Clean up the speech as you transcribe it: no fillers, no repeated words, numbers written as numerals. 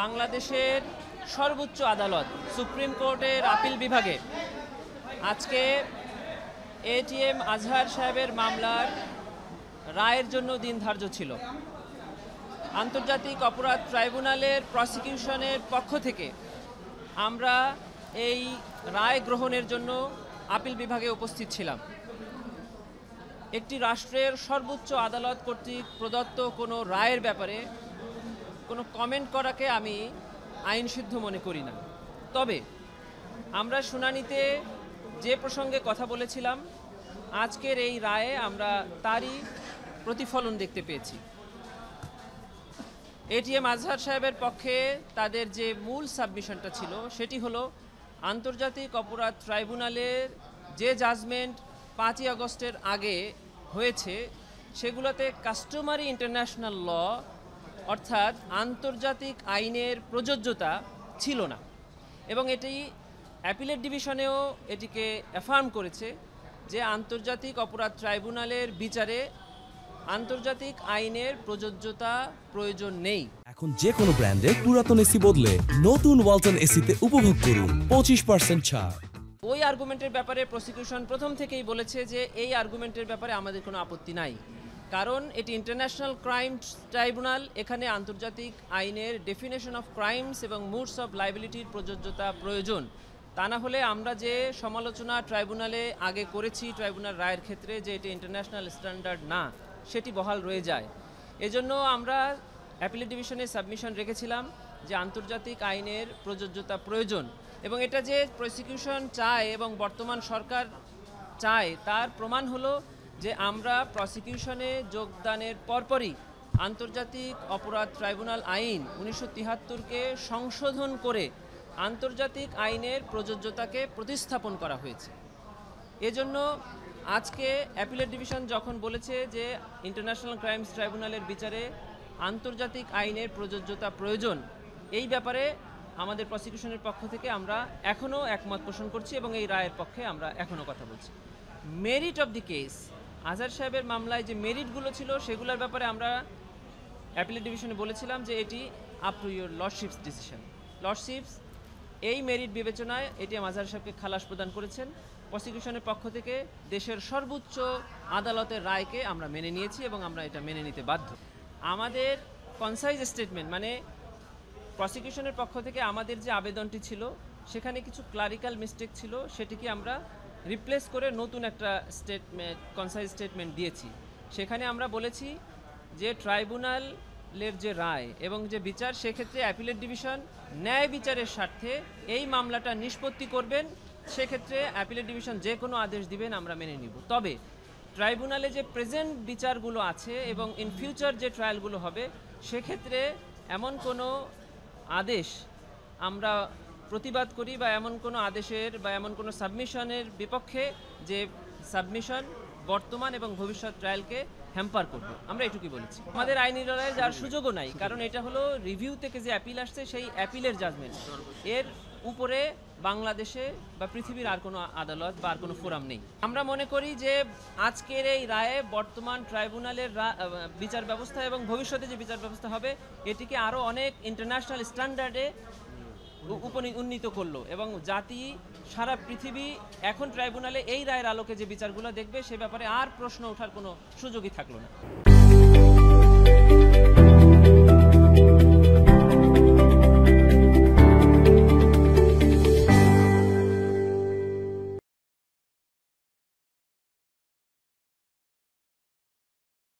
বাংলাদেশের সর্বোচ্চ আদালত সুপ্রিম কোর্টের আপিল বিভাগে আজকে এটিএম আজহার সাহেবের মামলার রায়ের জন্য দিন ধার্য ছিল। আন্তর্জাতিক অপরাধ ট্রাইব্যুনালের প্রসিকিউশনের পক্ষ থেকে আমরা এই রায় গ্রহণের জন্য আপিল বিভাগে উপস্থিত ছিলাম। একটি রাষ্ট্রের সর্বোচ্চ আদালত কর্তৃক প্রদত্ত কোনো রায়ের ব্যাপারে কোনো কমেন্ট করাকে আমি আইনসিদ্ধ মনে করি না। তবে আমরা শুনানিতে যে প্রসঙ্গে কথা বলেছিলাম, আজকের এই রায়ে আমরা তারই প্রতিফলন দেখতে পেয়েছি। এটিএম আজহার সাহেবের পক্ষে তাদের যে মূল সাবমিশনটা ছিল সেটি হলো আন্তর্জাতিক অপরাধ ট্রাইব্যুনালের যে জাজমেন্ট 5ই আগস্টের আগে হয়েছে সেগুলোতে কাস্টমারি ইন্টারন্যাশনাল ল অর্থাৎ আন্তর্জাতিক আইনের প্রযোজ্যতা ছিল না, এবং এটি অ্যাপিলেট ডিভিশনেও এটিকে অ্যাফার্ম করেছে যে আন্তর্জাতিক অপরাধ ট্রাইব্যুনালের বিচারে আন্তর্জাতিক আইনের প্রযোজ্যতা প্রয়োজন নেই। এখন যে কোনো ব্র্যান্ডের পুরাতন এসি বদলে নতুন ওয়ালটন এসিতে উপভোগ করুন 25% ছাড়। ওই আর্গুমেন্টের ব্যাপারে প্রসিকিউশন প্রথম থেকেই বলেছে যে এই আর্গুমেন্টের ব্যাপারে আমাদের কোনো আপত্তি নাই, কারণ এটি ইন্টারন্যাশনাল ক্রাইম ট্রাইব্যুনাল। এখানে আন্তর্জাতিক আইনের ডেফিনেশন অফ ক্রাইমস এবং মুডস অফ লাইবিলিটির প্রযোজ্যতা প্রয়োজন। তা না হলে আমরা যে সমালোচনা ট্রাইব্যুনালে আগে করেছি ট্রাইব্যুনাল রায়ের ক্ষেত্রে যে এটি ইন্টারন্যাশনাল স্ট্যান্ডার্ড না, সেটি বহাল রয়ে যায়। এজন্য আমরা অ্যাপিলেট ডিভিশনে সাবমিশন রেখেছিলাম যে আন্তর্জাতিক আইনের প্রযোজ্যতা প্রয়োজন, এবং এটা যে প্রসিকিউশন চায় এবং বর্তমান সরকার চায় তার প্রমাণ হলো যে আমরা প্রসিকিউশনে যোগদানের পরপরই আন্তর্জাতিক অপরাধ ট্রাইব্যুনাল আইন 1973-কে সংশোধন করে আন্তর্জাতিক আইনের প্রযোজ্যতাকে প্রতিস্থাপন করা হয়েছে। এজন্য আজকে অ্যাপিলেট ডিভিশন যখন বলেছে যে ইন্টারন্যাশনাল ক্রাইমস ট্রাইব্যুনালের বিচারে আন্তর্জাতিক আইনের প্রযোজ্যতা প্রয়োজন, এই ব্যাপারে আমাদের প্রসিকিউশনের পক্ষ থেকে আমরা এখনও একমত পোষণ করছি এবং এই রায়ের পক্ষে আমরা এখনও কথা বলছি। মেরিট অফ দি কেস, আজহার সাহেবের মামলায় যে মেরিটগুলো ছিল সেগুলোর ব্যাপারে আমরা অ্যাপিলেট ডিভিশনে বলেছিলাম যে এটি up to your lordships decision. Lordships এই মেরিট বিবেচনায় এটিএম আজহার সাহেবকে খালাস প্রদান করেছেন। প্রসিকিউশনের পক্ষ থেকে দেশের সর্বোচ্চ আদালতের রায়কে আমরা মেনে নিয়েছি এবং আমরা এটা মেনে নিতে বাধ্য। আমাদের কনসাইজ স্টেটমেন্ট মানে প্রসিকিউশনের পক্ষ থেকে আমাদের যে আবেদনটি ছিল সেখানে কিছু ক্লারিক্যাল মিস্টেক ছিল, সেটিকে আমরা রিপ্লেস করে নতুন একটা স্টেটমেন্ট কনসাইজ স্টেটমেন্ট দিয়েছি। সেখানে আমরা বলেছি যে ট্রাইব্যুনালের যে রায় এবং যে বিচার, সেক্ষেত্রে অ্যাপিলেট ডিভিশন ন্যায় বিচারের স্বার্থে এই মামলাটা নিষ্পত্তি করবেন। সেক্ষেত্রে অ্যাপিলেট ডিভিশন যে কোনো আদেশ দিবেন আমরা মেনে নিব। তবে ট্রাইব্যুনালে যে প্রেজেন্ট বিচারগুলো আছে এবং ইন ফিউচার যে ট্রায়ালগুলো হবে সেক্ষেত্রে এমন কোনো আদেশ আমরা প্রতিবাদ করি বা এমন কোনো আদেশের বা এমন কোনো সাবমিশনের বিপক্ষে যে সাবমিশন বর্তমান এবং ভবিষ্যৎ ট্রায়ালকে হ্যাম্পার করবে, আমরা এটুকুই বলেছি। আমাদের আইনি লড়াইয়ে যাওয়ার সুযোগও নাই, কারণ এটা হলো রিভিউ থেকে যে অ্যাপিল আসছে সেই অ্যাপিলের জাজমেন্ট। এর উপরে বাংলাদেশে বা পৃথিবীর আর কোনো আদালত বা আর কোনো ফোরাম নেই। আমরা মনে করি যে আজকের এই রায়ে বর্তমান ট্রাইব্যুনালের বিচার ব্যবস্থা এবং ভবিষ্যতে যে বিচার ব্যবস্থা হবে এটিকে আরও অনেক ইন্টারন্যাশনাল স্ট্যান্ডার্ডে উন্নীত করলো, এবং জাতি সারা পৃথিবী এখন ট্রাইব্যুনালে এই রায়ের আলোকে যে বিচারগুলো দেখবে সে ব্যাপারে আর প্রশ্ন ওঠার কোনো সুযোগই থাকলো না।